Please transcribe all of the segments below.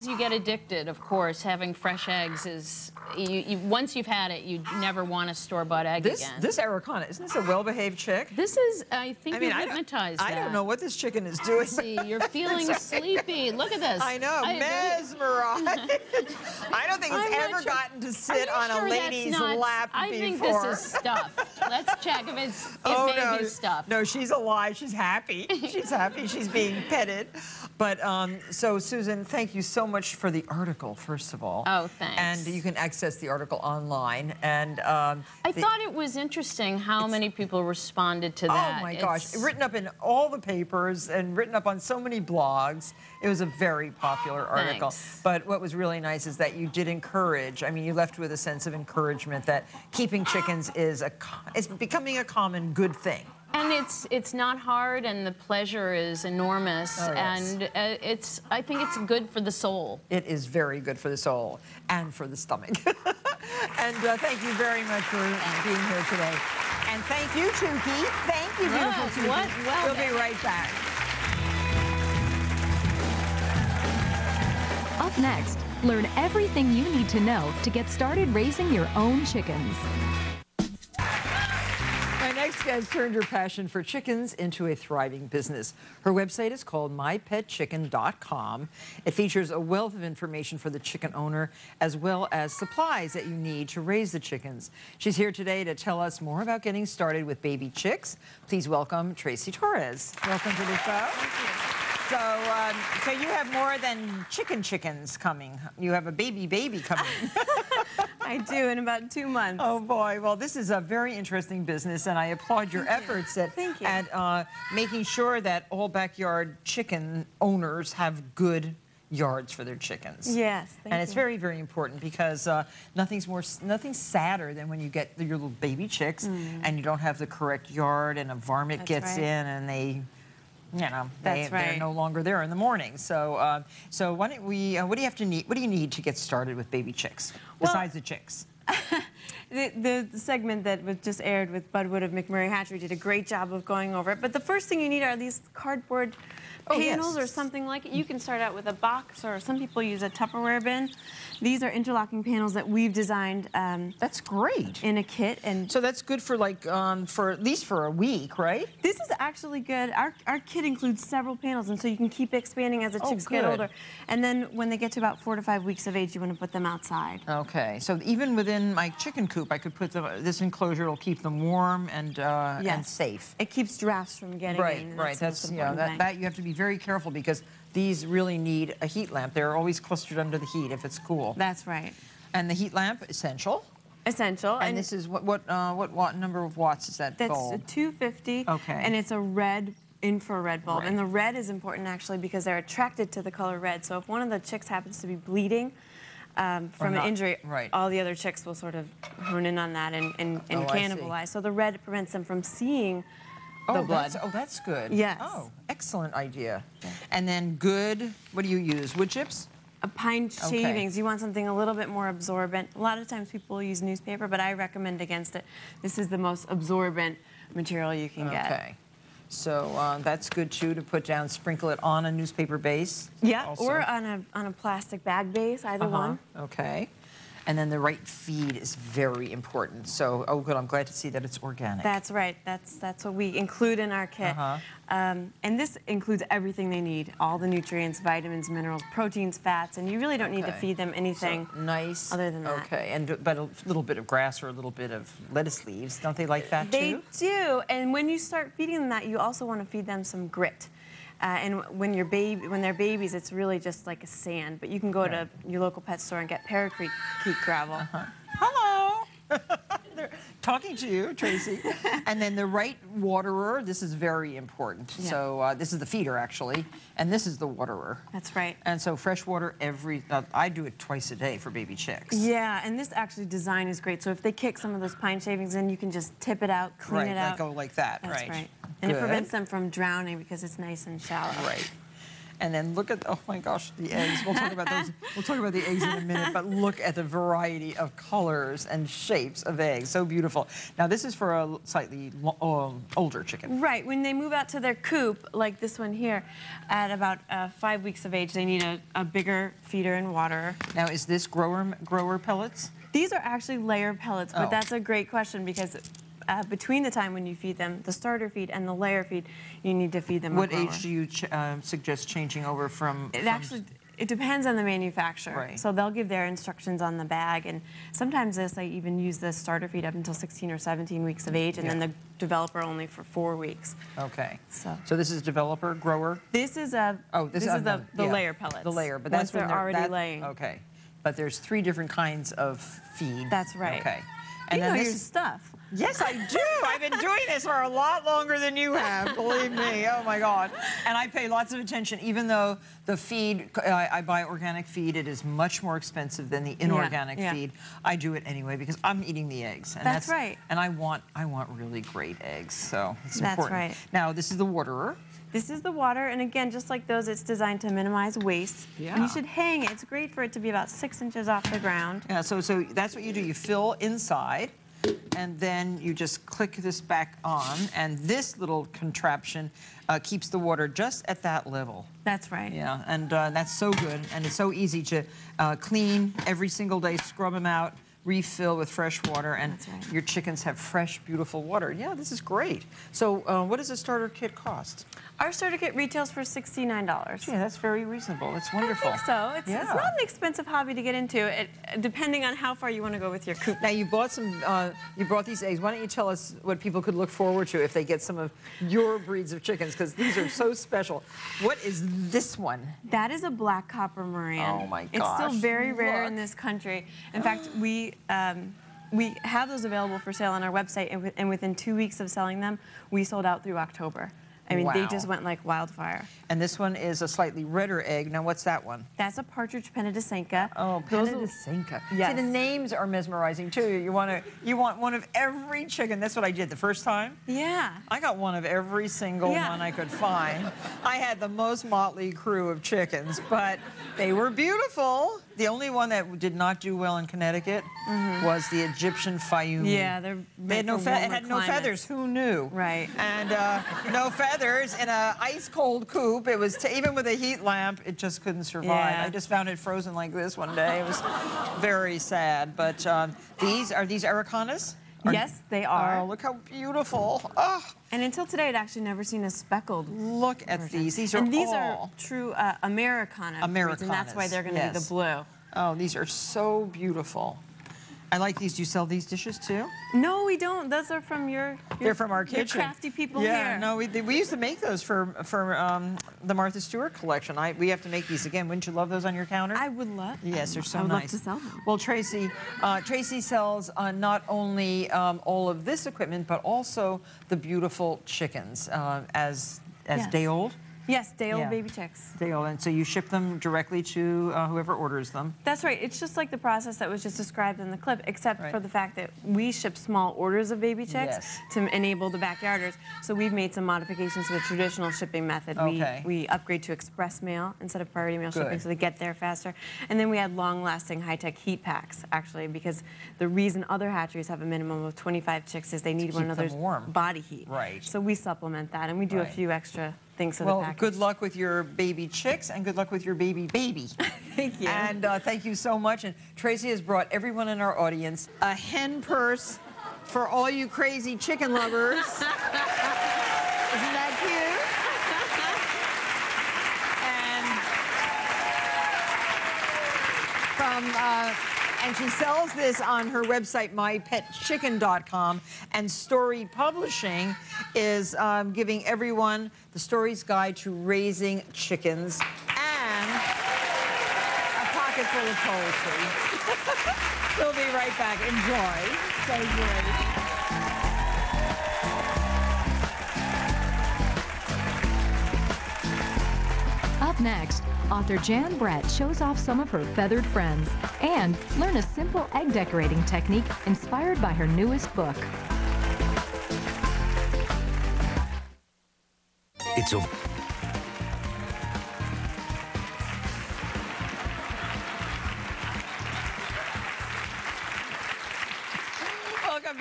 you get addicted, of course. Having fresh eggs is, once you've had it, you never want a store-bought egg again. This Araucana, isn't this a well-behaved chick? This is, I think you're hypnotized. I don't know what this chicken is doing. See, you're feeling sleepy. Look at this. I know, mesmerized. I don't think it's ever gotten to sit on a lady's lap before. I think this is stuffed. Let's check if it may be stuffed. No, she's alive. She's happy. She's happy. She's being petted. But so, Susan, thank you so much for the article, first of all. Oh, thanks. And you can access the article online. And I thought it was interesting how many people responded to that. Oh my gosh, written up in all the papers and written up on so many blogs. It was a very popular article. Thanks. But what was really nice is that you did encourage. I mean, you left with a sense of encouragement that keeping chickens is becoming a common good thing. And it's not hard, and the pleasure is enormous, and I think it's good for the soul. It is very good for the soul and for the stomach. And thank you very much for being here today. And thank you, Tukey. Thank you, beautiful Tukey. We'll be right back. Up next, learn everything you need to know to get started raising your own chickens. My next guest turned her passion for chickens into a thriving business. Her website is called MyPetChicken.com. It features a wealth of information for the chicken owner, as well as supplies that you need to raise the chickens. She's here today to tell us more about getting started with baby chicks. Please welcome Tracy Torres. Welcome to the show. Thank you. So you have more than chickens coming. You have a baby coming. I do, in about 2 months. Oh boy, well this is a very interesting business, and I applaud your efforts at making sure that all backyard chicken owners have good yards for their chickens. Yes, thank you. And it's very, very important because nothing's sadder than when you get your little baby chicks and you don't have the correct yard, and a varmint gets in and they, you know, they're no longer there in the morning. So, so why don't we? What do you have to need? What do you need to get started with baby chicks besides the chicks? The segment that was just aired with Bud Wood of McMurray Hatchery did a great job of going over it. But the first thing you need are these cardboard panels or something like it. You can start out with a box, or some people use a Tupperware bin. These are interlocking panels that we've designed. That's great. In a kit, and so that's good for like for at least for a week, right? This is actually good. Our kit includes several panels, and so you can keep expanding as the chicks get older. And then when they get to about 4 to 5 weeks of age, you want to put them outside. Okay, so even within my chicken coop, I could put this enclosure. It'll keep them warm and safe. It keeps drafts from getting in. Right. That's that you have to be very careful because these really need a heat lamp. They're always clustered under the heat if it's cool. That's right. And the heat lamp, essential. Essential. And this is what number of watts is that bulb? That's a 250. Okay. And it's a red infrared bulb. And the red is important actually because they're attracted to the color red. So if one of the chicks happens to be bleeding from an injury, all the other chicks will sort of hone in on that and cannibalize. So the red prevents them from seeing the blood. That's good. Yes. Oh, excellent idea. And then good, what do you use? Wood chips? Pine shavings. You want something a little bit more absorbent. A lot of times people use newspaper, but I recommend against it. This is the most absorbent material you can get. Okay. So that's good too, to put down, sprinkle it on a newspaper base. Yeah, also. Or on a plastic bag base, either one. Okay. And then the right feed is very important. So, oh good, I'm glad to see that it's organic. That's right. That's what we include in our kit. And this includes everything they need, all the nutrients, vitamins, minerals, proteins, fats, and you really don't need to feed them anything other than that. Okay, but a little bit of grass or a little bit of lettuce leaves, don't they like that too? They do, and when you start feeding them that, you also want to feed them some grit. And when they're babies, it's really just like a sand. But you can go to your local pet store and get parakeet gravel. Hello. They're talking to you, Tracy. And then the right waterer. This is very important. Yeah. So this is the feeder actually, and this is the waterer. That's right. And so fresh water I do it twice a day for baby chicks. Yeah, and this actually design is great. So if they kick some of those pine shavings in, you can just tip it out, clean it out. Go like that. That's right. And it prevents them from drowning because it's nice and shallow. Right. And then look at, oh my gosh, the eggs. We'll talk about those. We'll talk about the eggs in a minute, but look at the variety of colors and shapes of eggs. So beautiful. Now this is for a slightly older chicken. Right. When they move out to their coop, like this one here, at about 5 weeks of age, they need a bigger feeder and water. Now is this grower pellets? These are actually layer pellets, but that's a great question because between the time when you feed them, the starter feed and the layer feed, you need to feed them What age do you suggest changing over from? It depends on the manufacturer. Right. So they'll give their instructions on the bag, and sometimes they even use the starter feed up until 16 or 17 weeks of age, and then the developer only for 4 weeks. Okay. So this is developer, grower? This is the layer pellets. The layer, but once that's when they're already laying. Okay. But there's 3 different kinds of feed. That's right. Okay. And you know your stuff. Yes, I do. I've been doing this for a lot longer than you have, believe me. Oh, my God. And I pay lots of attention, even though the feed, I buy organic feed. It is much more expensive than the inorganic feed. I do it anyway because I'm eating the eggs. And that's right. And I want really great eggs, so it's important. That's right. Now, this is the waterer. This is the water, and again, just like those, it's designed to minimize waste. Yeah. And you should hang it. It's great for it to be about 6 inches off the ground. Yeah, so that's what you do. You fill inside, and then you just click this back on, and this little contraption keeps the water just at that level. That's right. Yeah, and that's so good, and it's so easy to clean every single day, scrub them out, refill with fresh water, and your chickens have fresh, beautiful water. Yeah, this is great. So what does a starter kit cost? Our starter kit retails for $69. Yeah, that's very reasonable. It's wonderful. I think so. It's not an expensive hobby to get into, depending on how far you want to go with your coop. Now, you bought these eggs. Why don't you tell us what people could look forward to if they get some of your breeds of chickens, because these are so special. What is this one? That is a black copper Moran. Oh, my gosh. It's still very rare in this country. In fact, we have those available for sale on our website, and within 2 weeks of selling them, we sold out through October. I mean, they just went like wildfire. And this one is a slightly redder egg. Now, what's that one? That's a partridge pennadesenka. Oh, pennadesenka. Yes. See, the names are mesmerizing, too. You want one of every chicken. That's what I did the first time. Yeah. I got one of every single one I could find. I had the most motley crew of chickens, but they were beautiful. The only one that did not do well in Connecticut was the Egyptian Fayumi. Yeah, they had no feathers. Who knew? Right. And no feathers in an ice-cold coop. It was even with a heat lamp, it just couldn't survive. Yeah. I just found it frozen like this one day. It was very sad. But are these Aracanas? Yes, they are. Oh, look how beautiful. Oh. And until today, I'd actually never seen a speckled. Look at these. These are true Americana. Americanas. And that's why they're going to be the blue. Oh, these are so beautiful. I like these. Do you sell these dishes too? No, we don't. Those are from They're from our kitchen. Your crafty people here. Yeah, no, we used to make those for the Martha Stewart collection. We have to make these again. Wouldn't you love those on your counter? I would love. Yes, they're so nice. I would love to sell them. Well, Tracy sells not only all of this equipment, but also the beautiful chickens as day-old. Yes, day-old baby chicks. Day-old, and so you ship them directly to whoever orders them. That's right. It's just like the process that was just described in the clip, except for the fact that we ship small orders of baby chicks to enable the backyarders. So we've made some modifications to the traditional shipping method. We upgrade to express mail instead of priority mail shipping, so they get there faster. And then we add long-lasting high-tech heat packs, actually, because the reason other hatcheries have a minimum of 25 chicks is they need one another's body heat. Right. So we supplement that, and we do a few extra things for the package. Good luck with your baby chicks, and good luck with your baby. Thank you. And thank you so much. And Tracy has brought everyone in our audience a hen purse for all you crazy chicken lovers. Isn't that cute? And she sells this on her website, MyPetChicken.com. And Story Publishing is giving everyone the Story's Guide to Raising Chickens and a pocket full of poetry. We'll be right back. Enjoy. So great. Up next, author Jan Brett shows off some of her feathered friends and learn a simple egg decorating technique inspired by her newest book.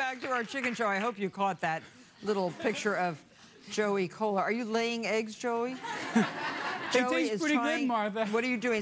back to our chicken show. I hope you caught that little picture of Joey Kohler. Are you laying eggs, Joey? It tastes pretty good, Martha. What are you doing?